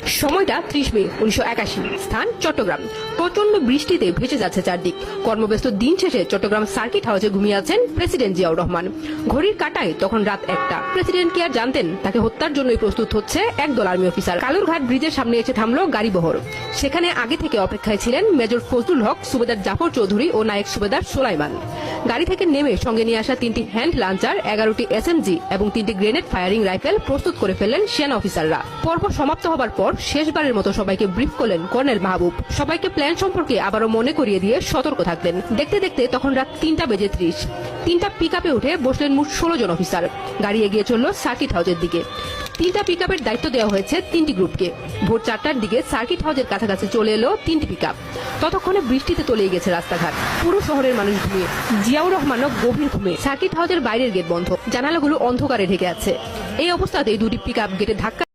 সময়টা 30 মে 1981, স্থান চট্টগ্রাম। প্রচন্ড বৃষ্টিতে ভেসে যাচ্ছে চারদিক। কর্মব্যস্ত দিন শেষে চট্টগ্রাম সার্কিট হাউসে ঘুমিয়ে আছেন প্রেসিডেন্ট জিয়াউর রহমান। ঘড়ির কাঁটায় তখন রাত 1টা। প্রেসিডেন্ট কি আর জানতেন তাকে হত্যার জন্যই প্রস্তুত হচ্ছে একদল আর্মি অফিসার। কালুরঘাট ব্রিজের সামনে এসে থামলো গাড়িবহর। সেখানে আগে থেকে অপেক্ষায় ছিলেন মেজর ফজলুল হক, সুবেদার জাফর চৌধুরী ও নায়েক সুবেদার সোলাইমান। গাড়ি থেকে নেমে সঙ্গে নিয়ে আসা 3টি হ্যান্ড লাঞ্চার, 11টি SMG এবং 3টি গ্রেনেড ফায়ারিং রাইফেল প্রস্তুত করে ফেললেন সেনা অফিসাররা। পর্ব সমাপ্ত হবার পর শেষবারের মতো সবাইকে ব্রিফ করলেন কর্নেল মাহবুব। সবাইকে প্ল্যান সম্পর্কে আবারও মনে করিয়ে দিয়ে সতর্ক থাকলেন। দেখতে দেখতে তখন রাত 3:30। 3টা পিকআপে উঠে বসলেন মোট 16 জন অফিসার। গাড়ি এগিয়ে চলল সার্কিট হাউসের দিকে। 3টা পিকআপের দায়িত্ব দেওয়া হয়েছে 3টি গ্রুপকে। ভোর 4টার দিকে সার্কিট হাউসের কাছাকাছি চলে এলো 3টি পিকআপ। ততক্ষণে বৃষ্টিতে তলিয়ে গেছে রাস্তাঘাট। পুরো শহরের মানুষ ঘুমিয়ে, জিয়াউর রহমানও গভীর ঘুমে। সার্কিট হাউসের বাইরের গেট বন্ধ, জানালাগুলো অন্ধকারে ঢেকে আছে। এই অবস্থাতেই 2টি পিকআপ গেটে ধাক্কা